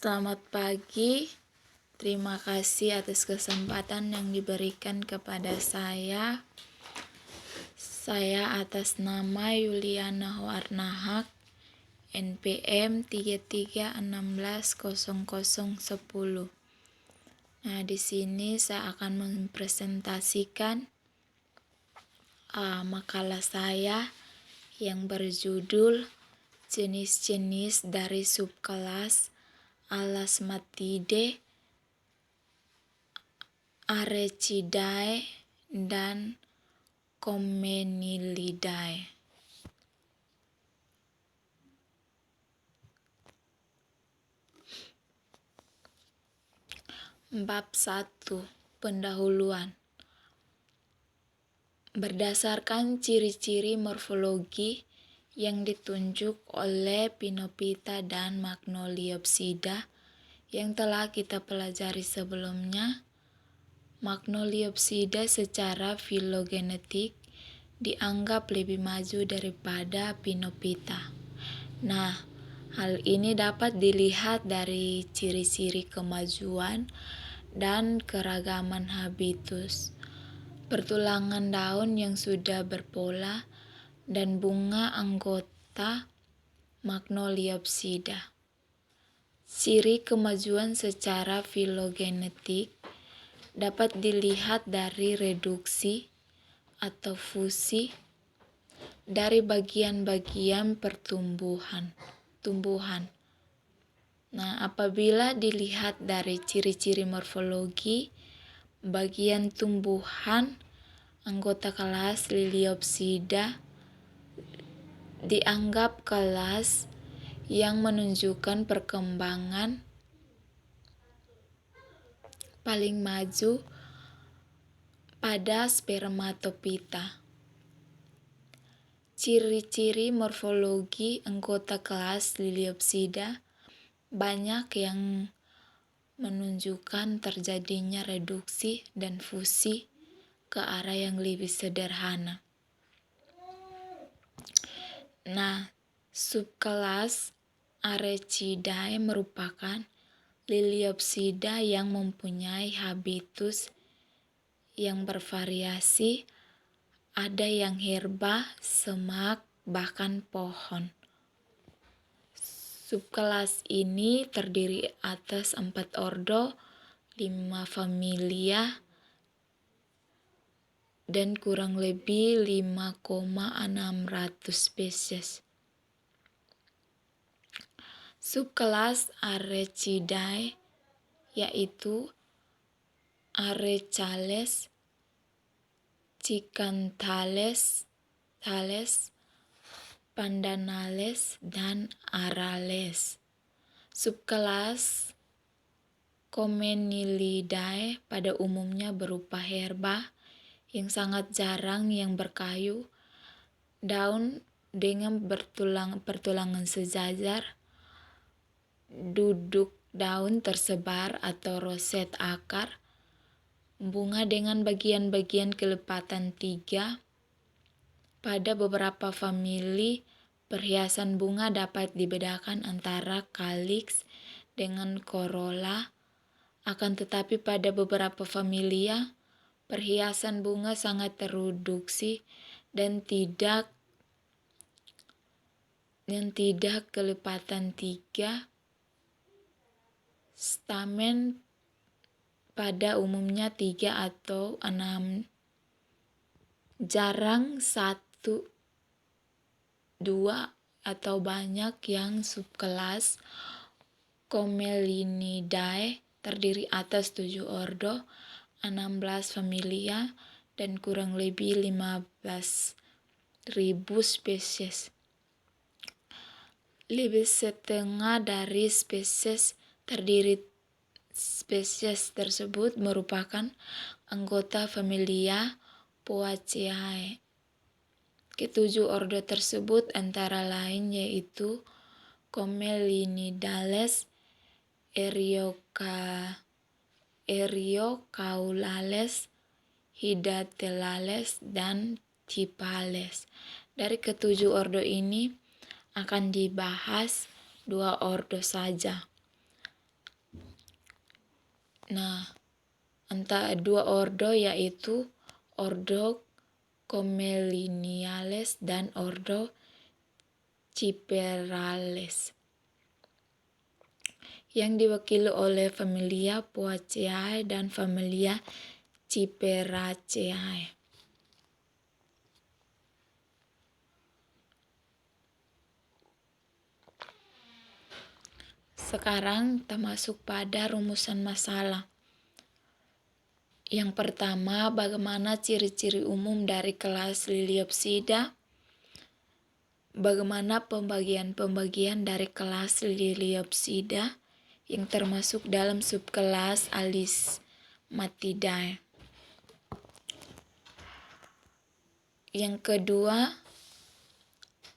Selamat pagi, terima kasih atas kesempatan yang diberikan kepada saya. Saya atas nama Yuliana Warnahak, NPM 33160010. Nah, di sini saya akan mempresentasikan makalah saya yang berjudul jenis-jenis dari subkelas Alasmatidae, Arecidae, dan Commenilidae. Bab 1. Pendahuluan. Berdasarkan ciri-ciri morfologi yang ditunjuk oleh Pinophyta dan Magnoliopsida yang telah kita pelajari sebelumnya, Magnoliopsida secara filogenetik dianggap lebih maju daripada Pinophyta. Nah, hal ini dapat dilihat dari ciri-ciri kemajuan dan keragaman habitus, pertulangan daun yang sudah berpola, dan bunga anggota Magnoliopsida. Ciri kemajuan secara filogenetik dapat dilihat dari reduksi atau fusi dari bagian-bagian tumbuhan. Nah, apabila dilihat dari ciri-ciri morfologi, bagian tumbuhan anggota kelas Liliopsida dianggap kelas yang menunjukkan perkembangan paling maju pada spermatophyta. Ciri-ciri morfologi anggota kelas Liliopsida banyak yang menunjukkan terjadinya reduksi dan fusi ke arah yang lebih sederhana. Nah, subkelas Arecidae merupakan Liliopsida yang mempunyai habitus yang bervariasi, ada yang herba, semak, bahkan pohon. Subkelas ini terdiri atas 4 ordo, 5 familia, dan kurang lebih 5,600 spesies. Subkelas Arecidae yaitu Arecales, Cicanthales, Pandanales, dan Arales. Subkelas Commenilidae pada umumnya berupa herba yang sangat jarang yang berkayu, daun dengan pertulangan sejajar, duduk daun tersebar atau roset akar, bunga dengan bagian-bagian kelepatan 3. Pada beberapa famili, perhiasan bunga dapat dibedakan antara kaliks dengan corolla, akan tetapi pada beberapa familia, perhiasan bunga sangat tereduksi dan tidak kelepatan 3. Stamen pada umumnya 3 atau 6. Jarang 1, 2, atau banyak yang subkelas Commelinidae terdiri atas 7 ordo, 16 familia, dan kurang lebih 15.000 spesies. Lebih setengah dari spesies tersebut merupakan anggota familia Poaceae. Ketujuh ordo tersebut antara lain yaitu Commelinidales, Eriocaulales, Hidatelales, dan Cipales. Dari ketujuh ordo ini akan dibahas 2 ordo saja. Nah, dua ordo yaitu ordo Commellineales dan ordo Cyperales, yang diwakili oleh familia Poaceae dan familia Cyperaceae. Sekarang kita masuk pada rumusan masalah. Yang pertama, bagaimana ciri-ciri umum dari kelas Liliopsida? Bagaimana pembagian-pembagian dari kelas Liliopsida yang termasuk dalam subkelas Alismatidae? Yang kedua,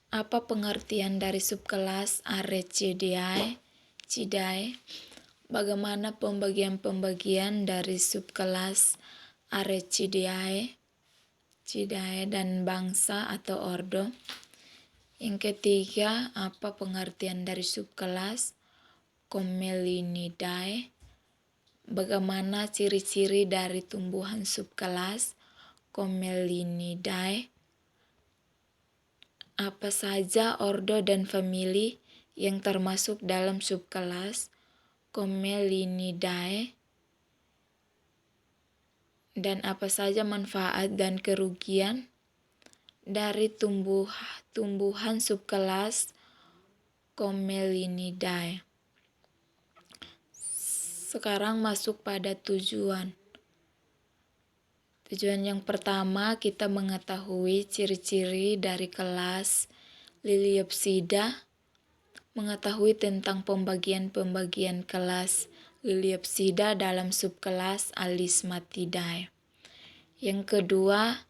apa pengertian dari subkelas Arecidae? Bagaimana pembagian-pembagian dari subkelas Arecidae dan bangsa atau ordo? Yang ketiga, apa pengertian dari subkelas Comellinidae? Bagaimana ciri-ciri dari tumbuhan subkelas Comellinidae? Apa saja ordo dan famili yang termasuk dalam subkelas Comellinidae? Dan apa saja manfaat dan kerugian dari tumbuhan subkelas Comellinidae? Sekarang masuk pada tujuan. Tujuan yang pertama, kita mengetahui ciri-ciri dari kelas Liliopsida, mengetahui tentang pembagian-pembagian kelas Liliopsida dalam subkelas Alismatidae. Yang kedua,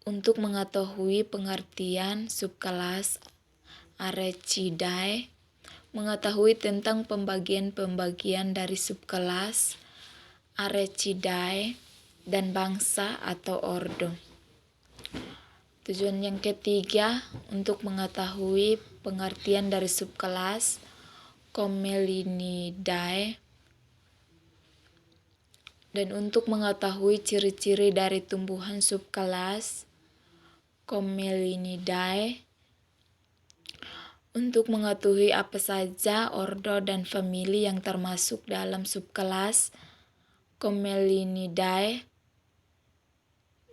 untuk mengetahui pengertian subkelas Arecidae, mengetahui tentang pembagian-pembagian dari subkelas Arecidae dan bangsa atau ordo. Tujuan yang ketiga, untuk mengetahui pengertian dari subkelas Comellinidae dan untuk mengetahui ciri-ciri dari tumbuhan subkelas Comellinidae, untuk mengetahui apa saja ordo dan famili yang termasuk dalam subkelas Comellinidae,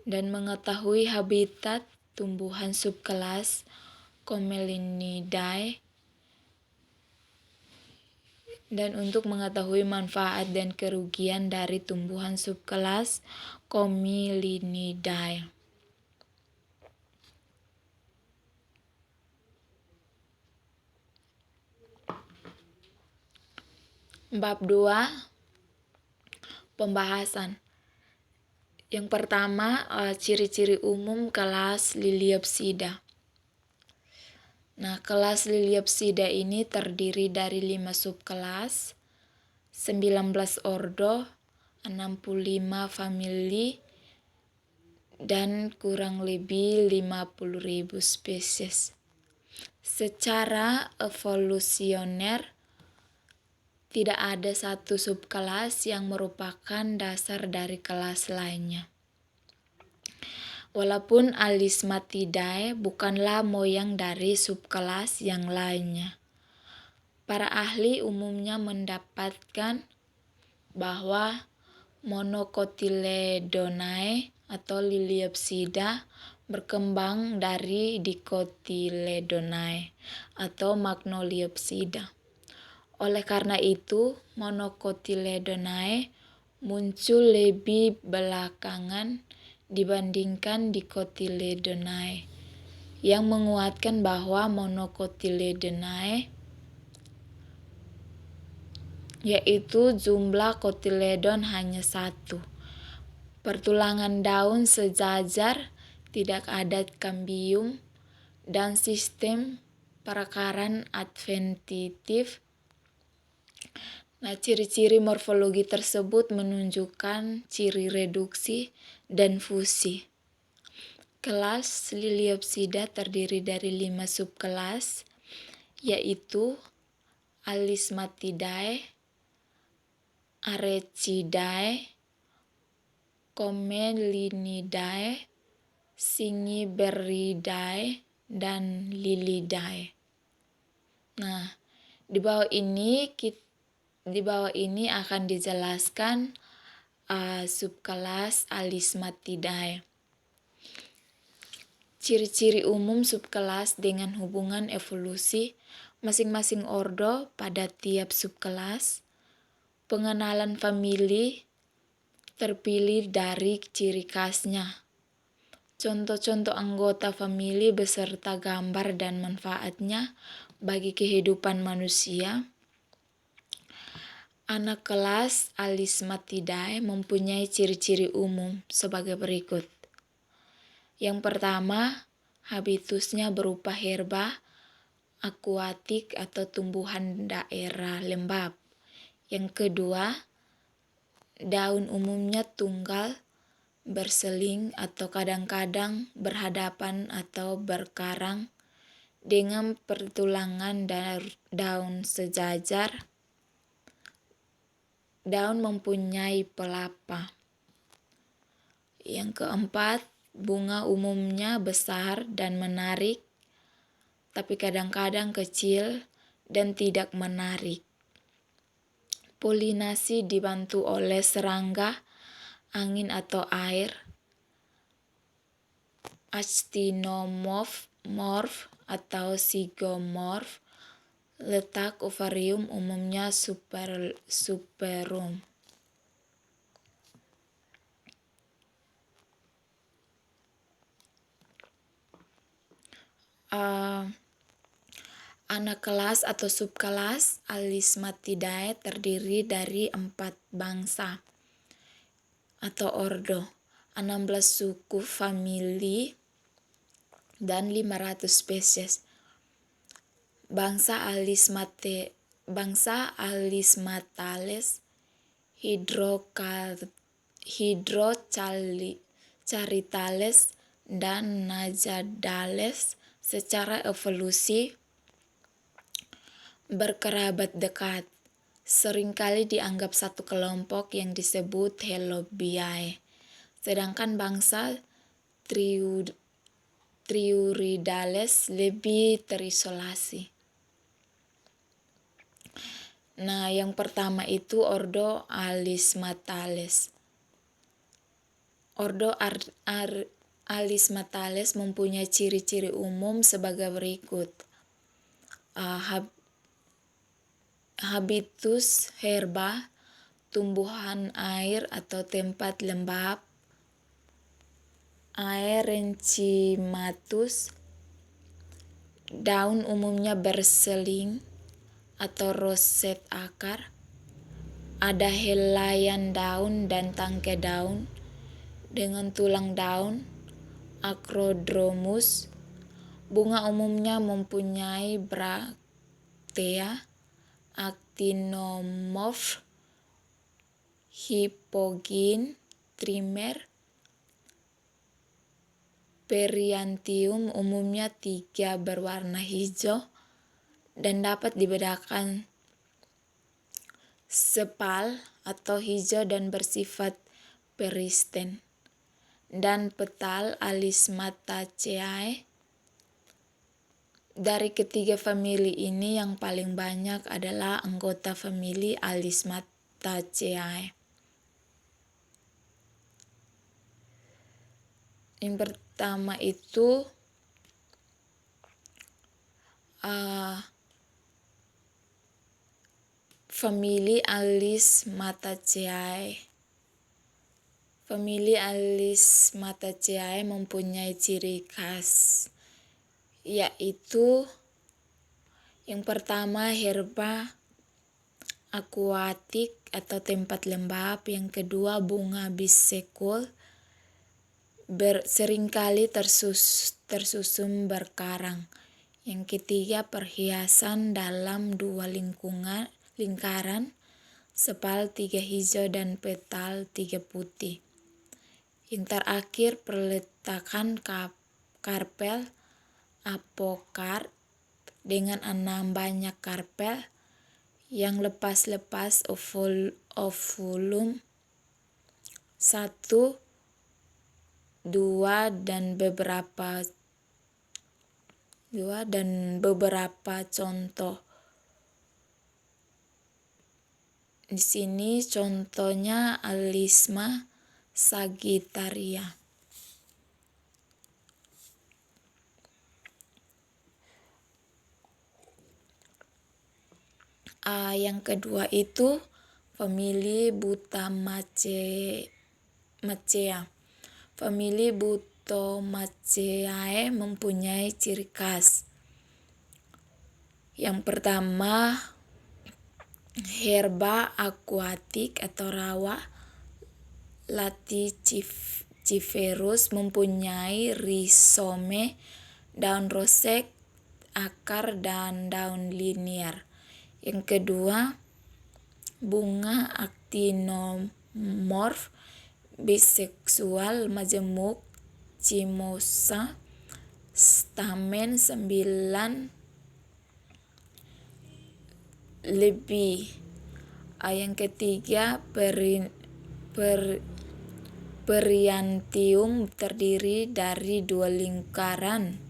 dan mengetahui habitat tumbuhan subkelas Comellinidae, dan untuk mengetahui manfaat dan kerugian dari tumbuhan subkelas Comellinidae. Bab 2, pembahasan. Yang pertama, ciri-ciri umum kelas Liliopsida. Nah, kelas Liliopsida ini terdiri dari 5 subkelas, 19 ordo, 65 famili, dan kurang lebih 50.000 spesies. Secara evolusioner, tidak ada satu subkelas yang merupakan dasar dari kelas lainnya. Walaupun Alismatidae bukanlah moyang dari subkelas yang lainnya. Para ahli umumnya mendapatkan bahwa Monocotyledonae atau Liliopsida berkembang dari Dicotyledonae atau Magnoliopsida. Oleh karena itu, Monocotyledonae muncul lebih belakangan dibandingkan Dicotyledonae, yang menguatkan bahwa Monocotyledonae, yaitu jumlah cotyledon hanya 1. Pertulangan daun sejajar, tidak ada kambium, dan sistem perakaran adventitif. Nah, ciri-ciri morfologi tersebut menunjukkan ciri reduksi dan fusi. Kelas Liliopsida terdiri dari 5 subkelas, yaitu Alismatidae, Arecidae, Commelinidae, Singiberidae, dan Lilidae. Nah, di bawah ini akan dijelaskan subkelas Alismatidae. Ciri-ciri umum subkelas dengan hubungan evolusi masing-masing ordo pada tiap subkelas. Pengenalan famili terpilih dari ciri khasnya. Contoh-contoh anggota famili beserta gambar dan manfaatnya bagi kehidupan manusia. Anak kelas Alismatidae mempunyai ciri-ciri umum sebagai berikut. Yang pertama, habitusnya berupa herba, akuatik atau tumbuhan daerah lembab. Yang kedua, daun umumnya tunggal, berseling atau kadang-kadang berhadapan atau berkarang dengan pertulangan daun sejajar. Daun mempunyai pelapa. Yang keempat, bunga umumnya besar dan menarik, tapi kadang-kadang kecil dan tidak menarik. Polinasi dibantu oleh serangga, angin atau air. Actinomorph atau zygomorph. Letak ovarium umumnya superum. Anak kelas atau subkelas Alismatidae terdiri dari 4 bangsa atau ordo, 16 suku famili, dan 500 spesies. Bangsa Alismatales, Hydrocharitales, dan Najadales secara evolusi berkerabat dekat, seringkali dianggap satu kelompok yang disebut Helobiae. Sedangkan bangsa Triuridales lebih terisolasi. Nah, yang pertama itu ordo Alismatales. Ordo Alismatales mempunyai ciri-ciri umum sebagai berikut. Habitus herba, tumbuhan air atau tempat lembab. Aerencimatus, daun umumnya berseling atau roset akar. Ada helaian daun dan tangkai daun dengan tulang daun. Acrodromus, bunga umumnya mempunyai braktea. Actinomorph, hipogyn, trimer. Periantium umumnya 3 berwarna hijau dan dapat dibedakan sepal atau hijau dan bersifat peristen. Dan petal Alismataceae. Dari ketiga famili ini yang paling banyak adalah anggota famili Alismataceae. Yang pertama itu famili Alismataceae. Famili Alismataceae mempunyai ciri khas, yaitu yang pertama herba akuatik atau tempat lembab. Yang kedua bunga bisekul, seringkali tersusun berkarang. Yang ketiga perhiasan dalam 2 lingkaran, sepal 3 hijau dan petal 3 putih. Yang terakhir perletakan karpel apokarp dengan 6 banyak karpel yang lepas-lepas ovulum 1, 2 dan beberapa contoh. Di sini contohnya Alisma sagittaria. Yang kedua itu famili Butamaceae. Famili Butamaceae mempunyai ciri khas. Yang pertama, herba akuatik atau rawa Laticiferus mempunyai rizome, daun rosette, akar dan daun linear. Yang kedua, bunga actinomorph biseksual majemuk cimosa, stamen 9 lebih. Yang ketiga, periantium terdiri dari 2 lingkaran,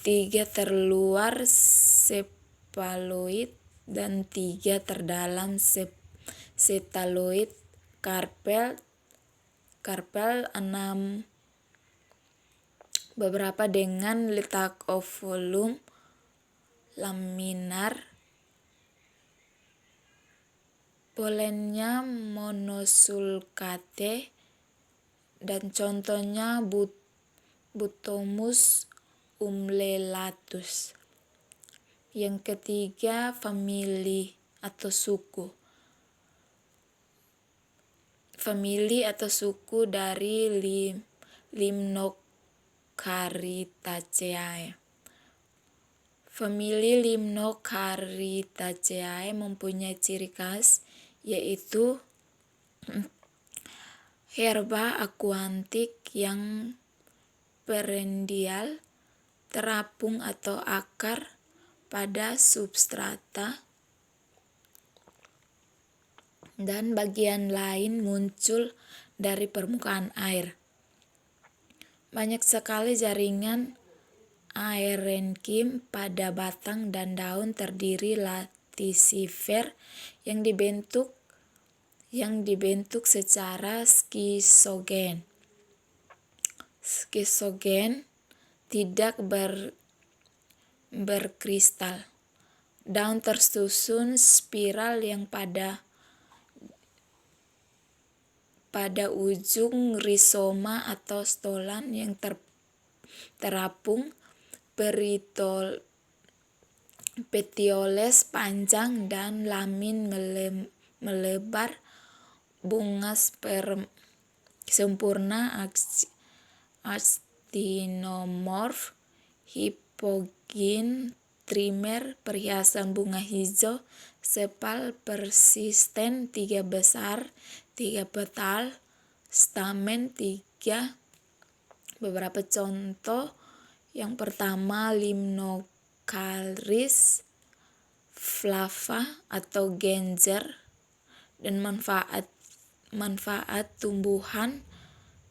3 terluar cephaloid dan 3 terdalam setaloid. Karpel 6, beberapa dengan letak ovulum laminar. Polennya monosulcate dan contohnya Butomus umlelatus. Yang ketiga, famili atau suku. Famili atau suku dari Limnocaritaceae. Famili Limnocaritaceae mempunyai ciri khas, yaitu herba akuatik yang perennial, terapung atau akar pada substrata, dan bagian lain muncul dari permukaan air. Banyak sekali jaringan aerenkim pada batang dan daun terdiri laticifer yang dibentuk secara skisogen. Tidak berkristal. Daun tersusun spiral yang pada ujung rizoma atau stolan yang terapung. Petioles panjang dan lamin melebar. Bunga sempurna actinomorph. Hipogyn trimer, perhiasan bunga hijau. Sepal persisten, 3 besar, 3 petal. Stamen 3. Beberapa contoh. Yang pertama, Limnocaris flava atau genjer. Dan manfaat tumbuhan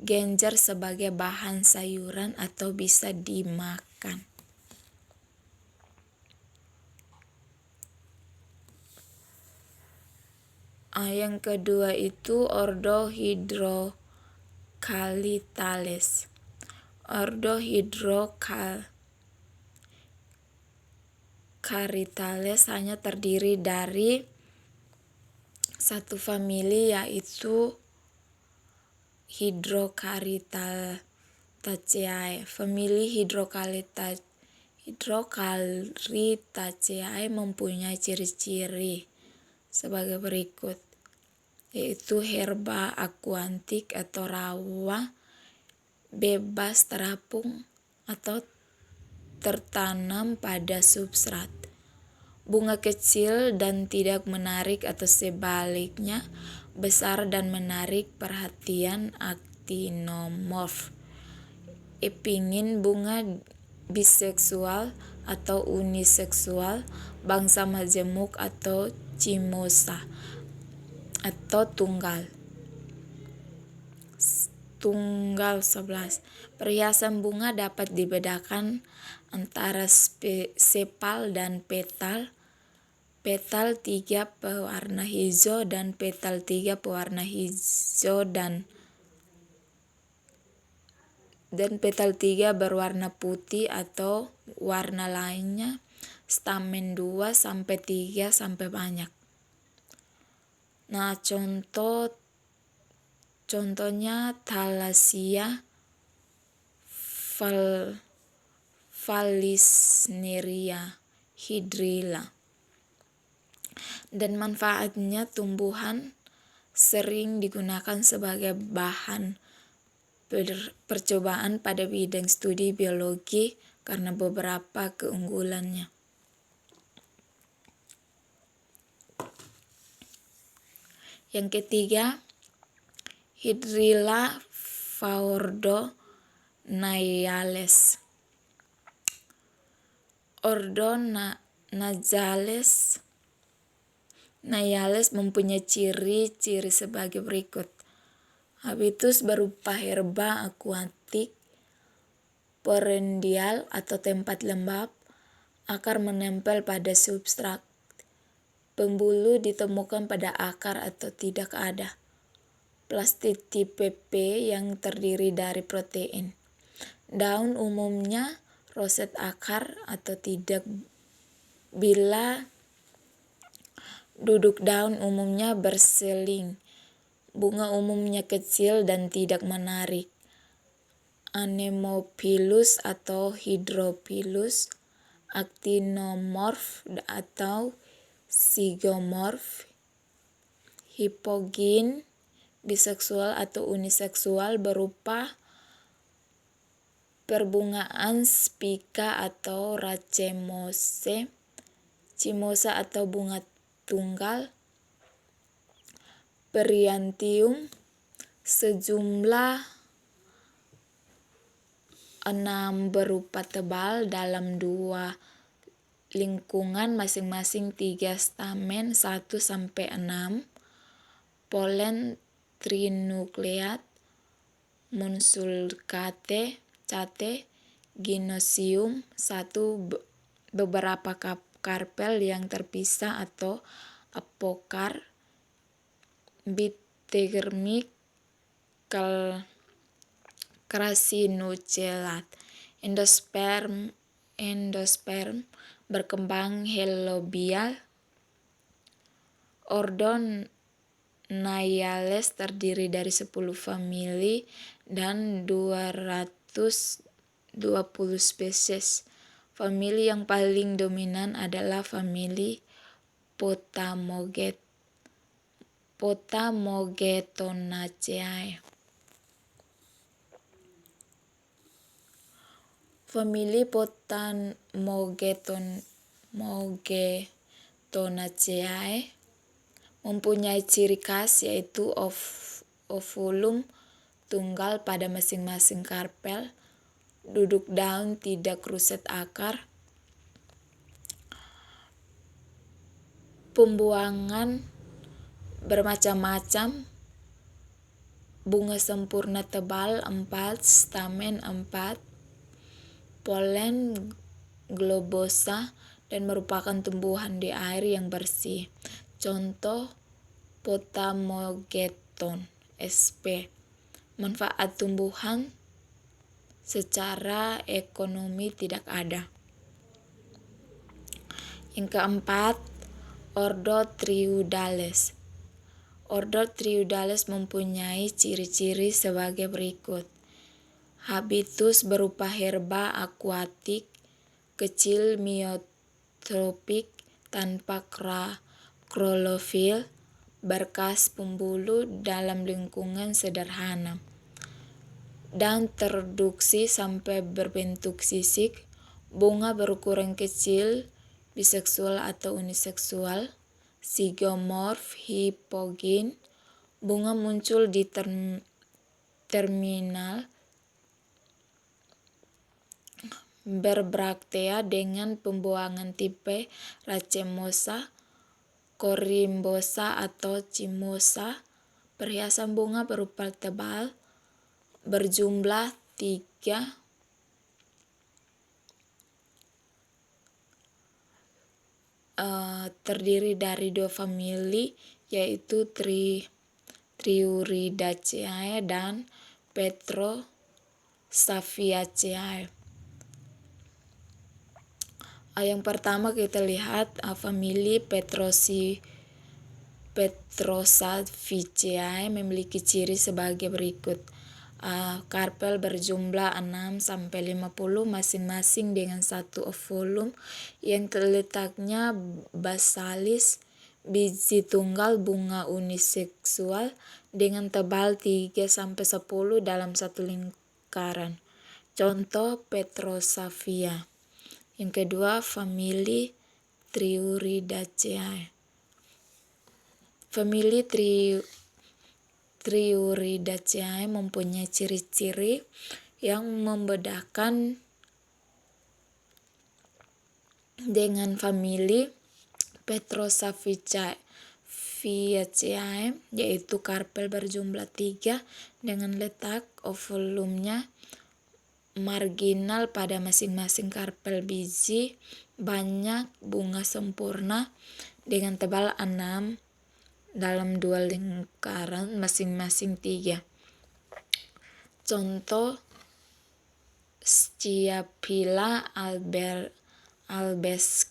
genjer sebagai bahan sayuran atau bisa dimakan. Yang kedua itu ordo Hydrocalitales. Ordo Hydrocalitales hanya terdiri dari satu famili, yaitu Hydrocaritaceae. Famili Hydrocaritaceae mempunyai ciri-ciri sebagai berikut, yaitu herba akuatik atau rawa, bebas terapung atau tertanam pada substrat. Bunga kecil dan tidak menarik atau sebaliknya, besar dan menarik perhatian actinomorph. Epingin bunga biseksual atau uniseksual, bangsa majemuk atau cimosa atau tunggal. Tunggal 11. Perhiasan bunga dapat dibedakan antara sepal dan petal. Petal 3 berwarna hijau dan petal 3 berwarna hijau dan petal 3 berwarna putih atau warna lainnya. Stamen 2 sampai 3 sampai banyak. Nah, contohnya Thalassia Vallisneria hydrilla. Dan manfaatnya, tumbuhan sering digunakan sebagai bahan percobaan pada bidang studi biologi karena beberapa keunggulannya. Yang ketiga, Hydrilla Faordonaiales. Ordo Naiales mempunyai ciri-ciri sebagai berikut. Habitus berupa herba akuatik, perendial atau tempat lembab, akar menempel pada substrat, pembuluh ditemukan pada akar atau tidak ada, plastik tipe P yang terdiri dari protein. Daun umumnya roset akar atau tidak. Bila duduk daun umumnya berseling. Bunga umumnya kecil dan tidak menarik. Anemophilus atau hydrophilus, actinomorph atau zygomorph, hipogyn, biseksual atau uniseksual berupa perbungaan spica atau racemose, cimosa atau bunga tunggal, periantium, sejumlah 6 berupa tebal dalam 2 lingkungan masing-masing 3 stamen 1 sampai 6, polen trinukleat, munsulcate, gynosium 1, beberapa karpel yang terpisah atau apokar, bitegermik, crasinucelat, endosperm berkembang helobial. Ordo Naiales terdiri dari 10 famili dan 220 spesies. Famili yang paling dominan adalah famili Potamogetonaceae. Famili Potamogetonaceae mempunyai ciri khas yaitu ovulum tunggal pada masing-masing karpel, duduk daun tidak ruset akar, pembuangan bermacam-macam, bunga sempurna tebal 4, stamen 4, polen globosa dan merupakan tumbuhan di air yang bersih. Contoh Potamogeton sp. Manfaat tumbuhan secara ekonomi tidak ada. Yang keempat, Ordo Triudales. Ordo Triudales mempunyai ciri-ciri sebagai berikut. Habitus berupa herba akuatik, kecil miotropik, tanpa klorofil, berkas pembuluh dalam lingkungan sederhana. Daun terduksi sampai berbentuk sisik, bunga berukuran kecil, biseksual atau uniseksual, zygomorph, hipogyn, bunga muncul di terminal berbraktea dengan pembuangan tipe racemosa, corimbosa atau cimosa. Perhiasan bunga berupa tebal berjumlah 3 terdiri dari 2 famili, yaitu Triuridaceae dan Petrosaviaceae. Yang pertama kita lihat famili Petrosaviaceae memiliki ciri sebagai berikut. Karpel berjumlah 6-50 masing-masing dengan satu ovolum yang letaknya basalis, biji tunggal bunga uniseksual dengan tebal 3-10 dalam satu lingkaran. Contoh Petrosavia. Yang kedua famili Triuridaceae. Famili Triuridaceae mempunyai ciri-ciri yang membedakan dengan famili Petrosaviaceae, yaitu karpel berjumlah 3 dengan letak ovolumnya marginal pada masing-masing karpel, biji banyak, bunga sempurna dengan tebal 6 dalam 2 lingkaran masing-masing 3. Contoh Sciapilla albescens.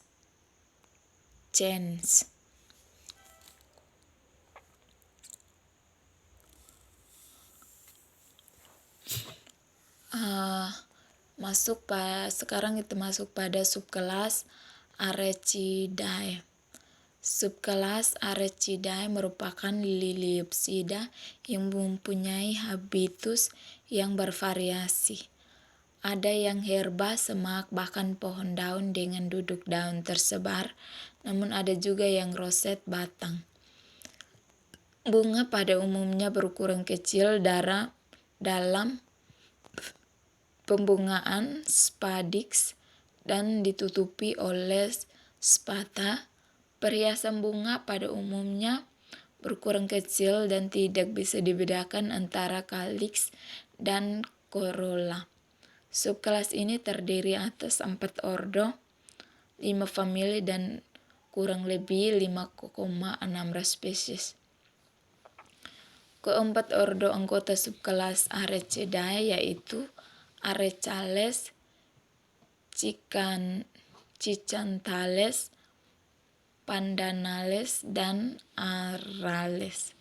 Sekarang kita masuk pada subkelas Arecidae. Subkelas Arecidae merupakan liliopsida yang mempunyai habitus yang bervariasi. Ada yang herba, semak, bahkan pohon daun dengan duduk daun tersebar, namun ada juga yang roset batang. Bunga pada umumnya berukuran kecil dalam pembungaan spadix dan ditutupi oleh spata. Perhiasan bunga pada umumnya berukuran kecil dan tidak bisa dibedakan antara kaliks dan corolla. Subkelas ini terdiri atas 4 ordo, 5 famili dan kurang lebih 5,6 spesies. Keempat ordo anggota subkelas Arecidae yaitu Arecales, Cicanthales, Pandanales, dan Arales.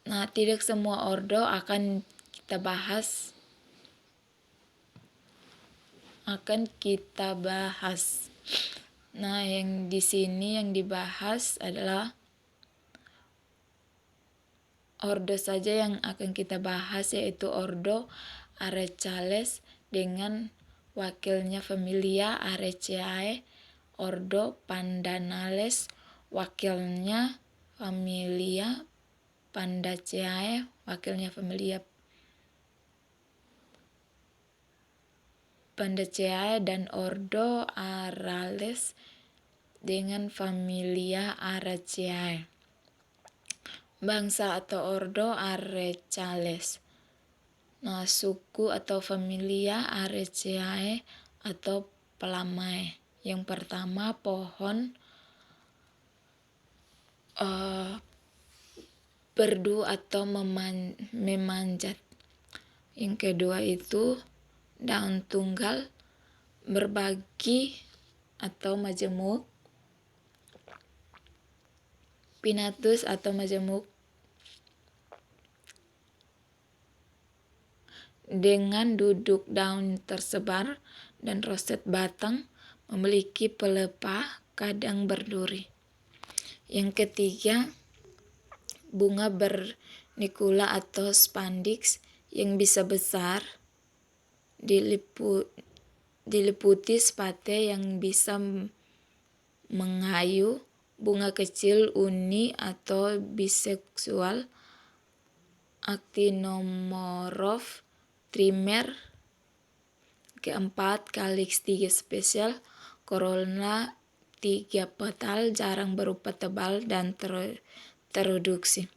Tidak semua ordo akan kita bahas. Yang di sini yang dibahas adalah ordo saja yang akan kita bahas, yaitu ordo Arecales dengan wakilnya familia Arecaceae, ordo Pandanales wakilnya familia Pandaceae, wakilnya familia Pandaceae, dan ordo Arales dengan familia Araceae. Bangsa atau ordo Arecales. Suku atau familia Areceae atau Plamae. Yang pertama pohon berdu atau memanjat. Yang kedua itu daun tunggal berbagi atau majemuk. Pinnatus atau majemuk dengan duduk daun tersebar dan roset batang, memiliki pelepah, kadang berduri. Yang ketiga, bunga bernikula atau spandix yang bisa besar, diliputi spate yang bisa mengayu, bunga kecil uni atau biseksual, actinomorph, trimer, Keempat, Calyx 3 spesial, corolla 3 petal, jarang berupa tebal dan tereduksi.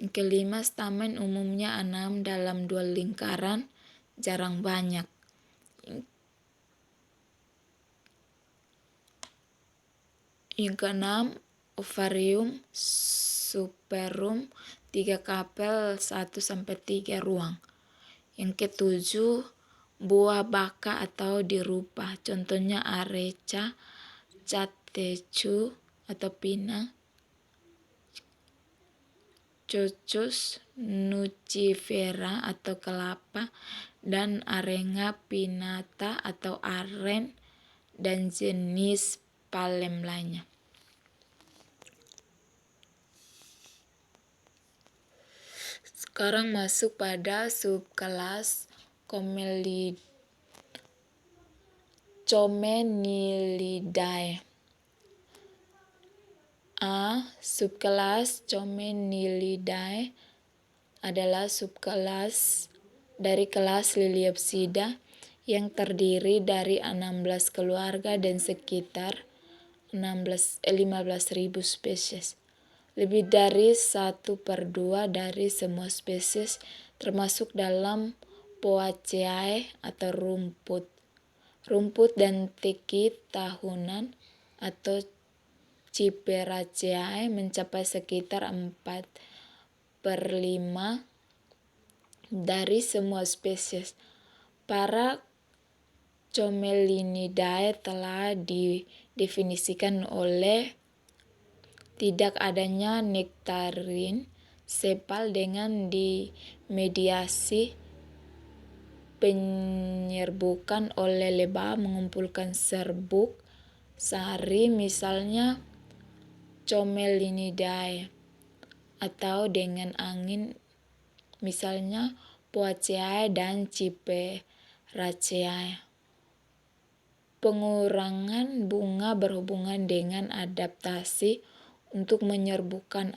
Kelima, stamen umumnya 6 dalam 2 lingkaran, jarang banyak. Yang keenam, ovarium superum 3 kapel 1-3 ruang. Yang ketujuh, buah baka atau dirupa, contohnya areca, catechu atau pinang, cocos nucifera atau kelapa, dan arenga pinnata atau aren, dan jenis palem lainnya. Sekarang masuk pada subkelas Comenidae. Subkelas Comenidae adalah subkelas dari kelas Liliopsida yang terdiri dari 16 keluarga dan sekitar 15.000 spesies. Lebih dari 1/2 dari semua spesies termasuk dalam Poaceae atau rumput dan teki tahunan atau Ciperaceae mencapai sekitar 4/5 dari semua spesies. Para Comelinidae telah didefinisikan oleh tidak adanya nektarin sepal dengan dimediasi penyerbukan oleh lebah mengumpulkan serbuk sari, misalnya Comelinidae, atau dengan angin, misalnya Poaceae dan Ciperaceae. Pengurangan bunga berhubungan dengan adaptasi untuk menyerbukan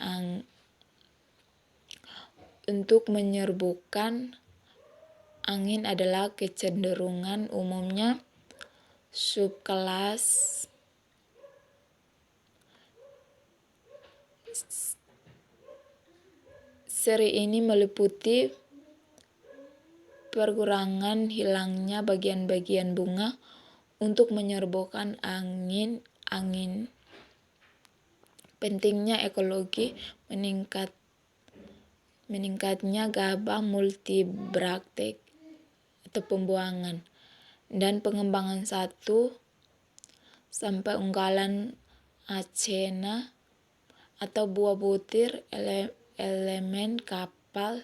angin adalah kecenderungan umumnya. Subkelas seri ini meliputi perkurangan hilangnya bagian-bagian bunga untuk menyerbukan angin. Pentingnya ekologi, meningkatnya gabah multibraktek atau pembuangan, dan pengembangan satu sampai unggalan acena atau buah butir elemen kapal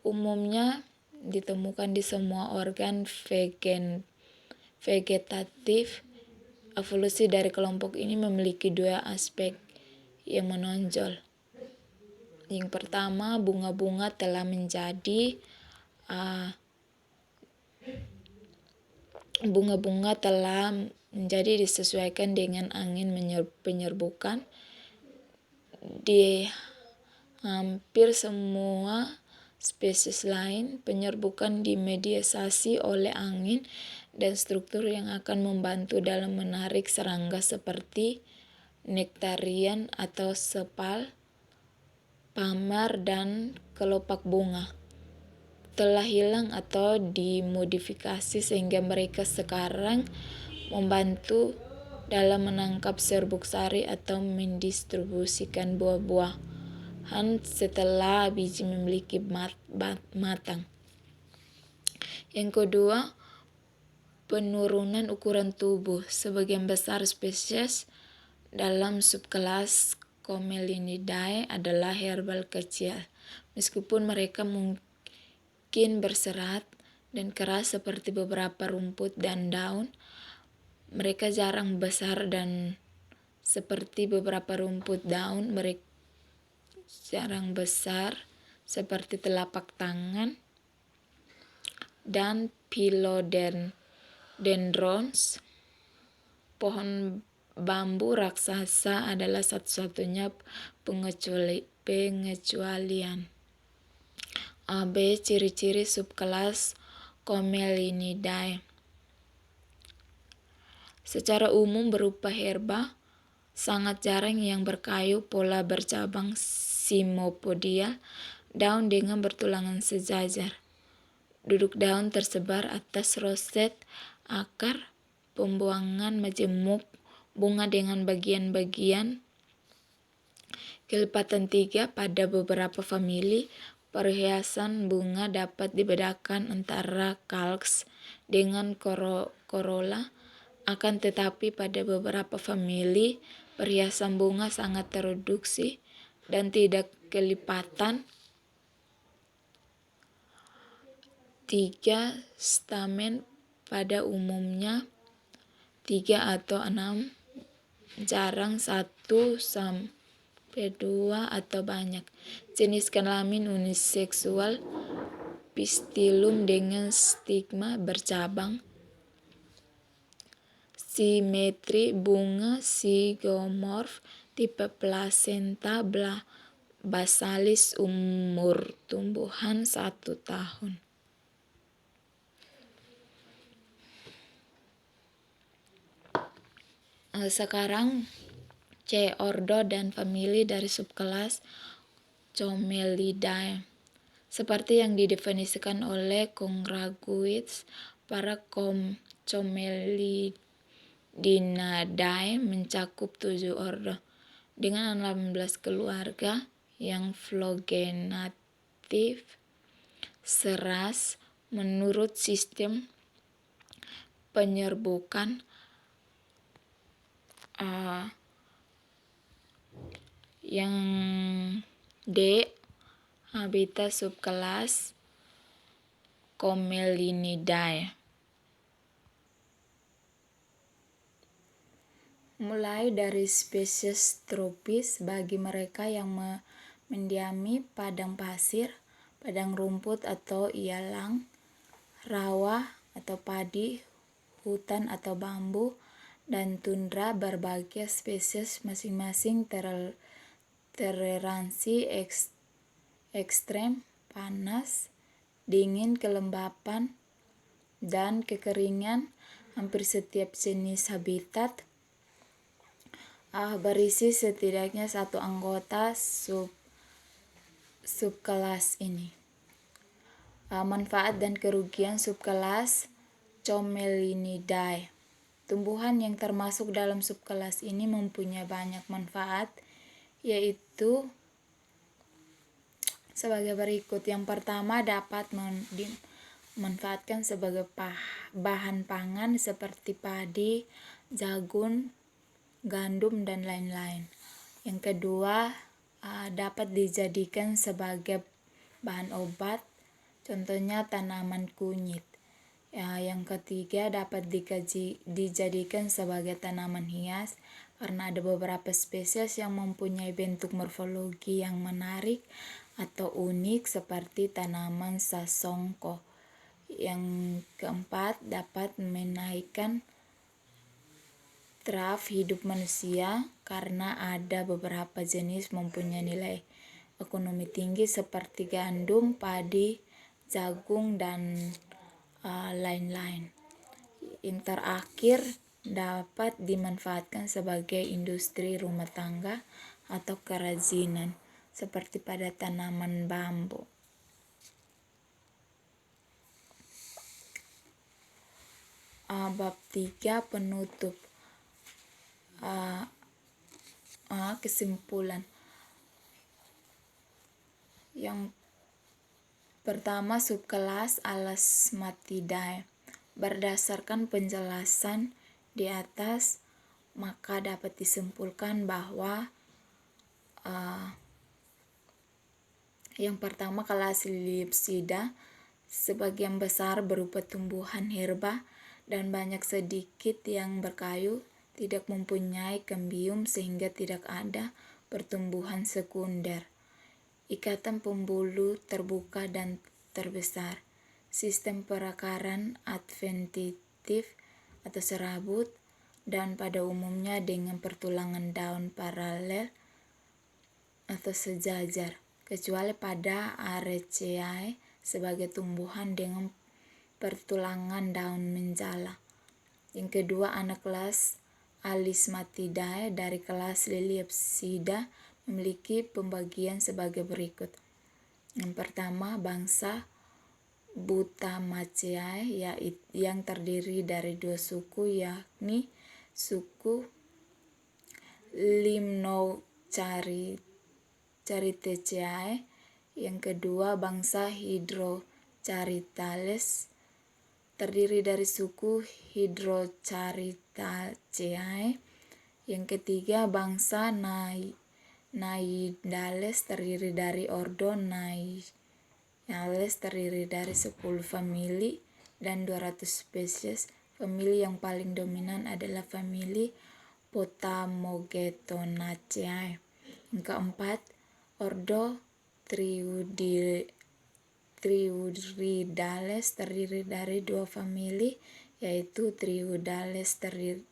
umumnya ditemukan di semua organ vegetatif. Evolusi dari kelompok ini memiliki 2 aspek yang menonjol. Yang pertama, bunga-bunga telah menjadi disesuaikan dengan angin penyerbukan. Di hampir semua spesies lain, penyerbukan dimediasi oleh angin dan struktur yang akan membantu dalam menarik serangga seperti nektarian atau sepal, pamar, dan kelopak bunga. Telah hilang atau dimodifikasi sehingga mereka sekarang membantu dalam menangkap serbuk sari atau mendistribusikan buah-buahan setelah biji memiliki matang. Yang kedua, penurunan ukuran tubuh. Sebagian besar spesies dalam subkelas Comelinidae adalah herbal kecil. Meskipun mereka mungkin berserat dan keras seperti beberapa rumput dan daun, mereka jarang besar dan seperti beberapa rumput daun, mereka jarang besar seperti telapak tangan dan philodendrons. Pohon bambu raksasa adalah satu-satunya pengecualian. B. Ciri-ciri subkelas Comelinidae. Secara umum berupa herba, sangat jarang yang berkayu pola bercabang cymopodial, daun dengan bertulangan sejajar. Duduk daun tersebar atas roset akar, pembuangan majemuk, bunga dengan bagian-bagian kelipatan 3 pada beberapa famili. Perhiasan bunga dapat dibedakan antara calyx dengan corolla. Akan tetapi pada beberapa famili, perhiasan bunga sangat tereduksi dan tidak kelipatan. 3 stamen pada umumnya 3 atau 6, jarang 1 sampai 2 atau banyak. Jenis kelamin uniseksual, pistilum dengan stigma bercabang. Simetri bunga zygomorf, tipe placenta basalis, umur tumbuhan 1 tahun. Sekarang C. ordo dan famili dari subkelas Comelidae. Seperti yang didefinisikan oleh Conraguis, para Comelidinae mencakup 7 ordo dengan 18 keluarga yang flogenatif seras menurut sistem penyerbukan. Yang D. habitat subkelas Comelinidae. Mulai dari spesies tropis bagi mereka yang mendiami padang pasir, padang rumput atau ialang, rawa atau padi, hutan atau bambu, dan tundra. Berbagai spesies masing-masing toleransi ekstrem, panas, dingin, kelembapan, dan kekeringan. Hampir setiap jenis habitat berisi setidaknya 1 anggota subkelas ini. Manfaat dan kerugian subkelas Comelinidae. Tumbuhan yang termasuk dalam subkelas ini mempunyai banyak manfaat, yaitu sebagai berikut. Yang pertama, dapat dimanfaatkan sebagai bahan pangan seperti padi, jagung, gandum, dan lain-lain. Yang kedua, dapat dijadikan sebagai bahan obat, contohnya tanaman kunyit. Yang ketiga, dapat dijadikan sebagai tanaman hias karena ada beberapa spesies yang mempunyai bentuk morfologi yang menarik atau unik seperti tanaman sasongko. Yang keempat, dapat menaikkan taraf hidup manusia karena ada beberapa jenis mempunyai nilai ekonomi tinggi seperti gandum, padi, jagung, dan lain-lain. Yang terakhir, dapat dimanfaatkan sebagai industri rumah tangga atau kerajinan seperti pada tanaman bambu. Bab 3 penutup. Kesimpulan. Yang pertama, subkelas Alasmatidae. Berdasarkan penjelasan di atas, maka dapat disimpulkan bahwa yang pertama, kelas Liliopsida sebagian besar berupa tumbuhan herba dan banyak sedikit yang berkayu, tidak mempunyai kambium sehingga tidak ada pertumbuhan sekunder. Ikatan pembuluh terbuka dan terbesar. Sistem perakaran adventitif atau serabut, dan pada umumnya dengan pertulangan daun paralel atau sejajar, kecuali pada Arecaceae sebagai tumbuhan dengan Pertulangan daun menjala. Yang kedua, anak kelas Alismatidae dari kelas Liliopsida memiliki pembagian sebagai berikut. Yang pertama, bangsa Butamaceae yang terdiri dari dua suku, yakni suku Limnocharytaceae. Yang kedua, bangsa Hydrocharytales terdiri dari suku Hydrocharytaceae. Yang ketiga, bangsa Naiadales terdiri dari ordo Naiadales terdiri dari 10 famili dan 200 spesies. Famili yang paling dominan adalah famili Potamogetonaceae. Yang keempat, ordo Triuridales terdiri dari 2 famili, yaitu Triudales terdiri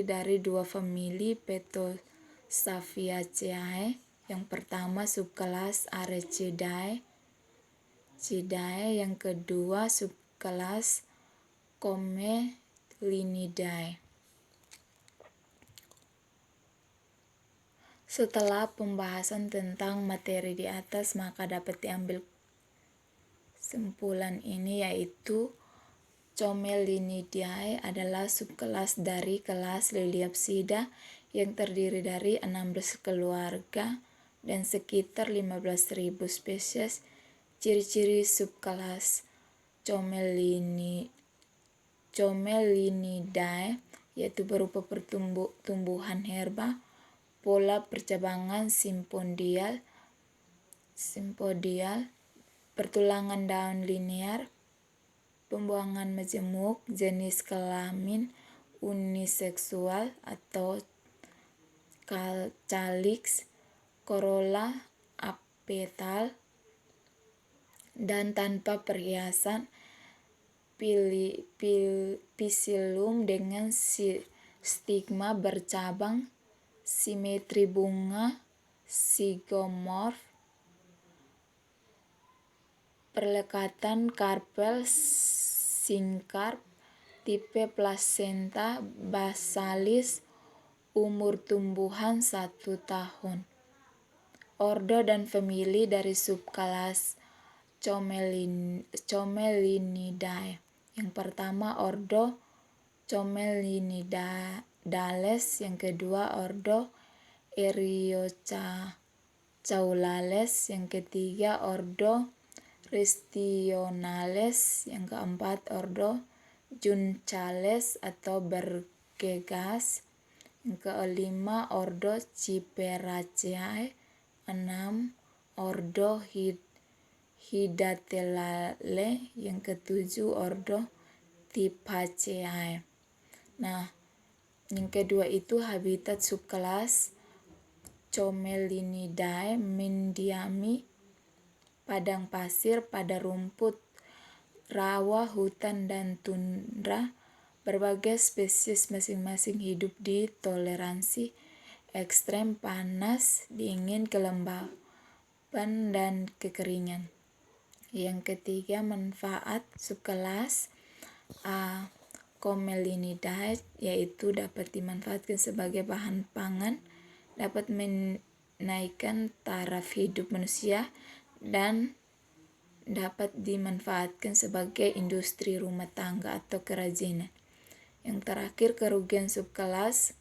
dari 2 famili Petosaphiaceae. Yang pertama, subkelas Arecidae. Yang kedua, subkelas Comelinidae. Setelah pembahasan tentang materi di atas, maka dapat diambil kesimpulan ini, yaitu Comelinidae adalah subkelas dari kelas Liliopsida yang terdiri dari 16 keluarga dan sekitar 15.000 spesies. Ciri-ciri subkelas Comelinidae yaitu berupa tumbuhan herba, pola percabangan simpodial, pertulangan daun linear, pembuangan majemuk, jenis kelamin uniseksual atau calyx, corolla apetal dan tanpa perhiasan, pistillum dengan stigma bercabang, simetri bunga zygomorf, perlekatan karpel singkarp, tipe placenta basalis, umur tumbuhan 1 tahun. Ordo dan famili dari subkelas Comelinidae. Yang pertama, ordo Comelinidales. Yang kedua, ordo Eriocaulales. Yang ketiga, ordo Ristionales. Yang keempat, ordo Juncales atau Bergegas. Yang kelima, ordo Ciperaceae. 6, ordo Hidatelale. Yang ketujuh, ordo Tiphaceae. Nah, yang kedua itu habitat subkelas Comelinidae mendiami padang pasir, pada rumput, rawa, hutan, dan tundra. Berbagai spesies masing-masing hidup di toleransi ekstrem panas, dingin, kelembapan, dan kekeringan. Yang ketiga, manfaat subkelas Comelinidae yaitu dapat dimanfaatkan sebagai bahan pangan, dapat menaikkan taraf hidup manusia, dan dapat dimanfaatkan sebagai industri rumah tangga atau kerajinan. Yang terakhir, kerugian subkelas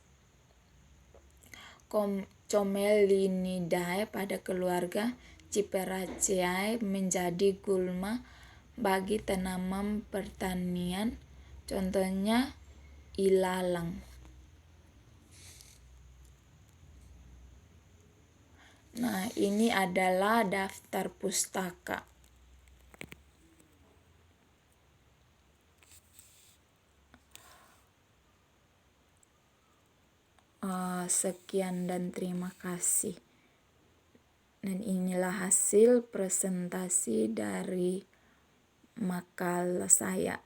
Comelinidae pada keluarga Ciperaceae menjadi gulma bagi tanaman pertanian, contohnya ilalang. Nah, ini adalah daftar pustaka. Sekian dan terima kasih. Dan inilah hasil presentasi dari makalah saya.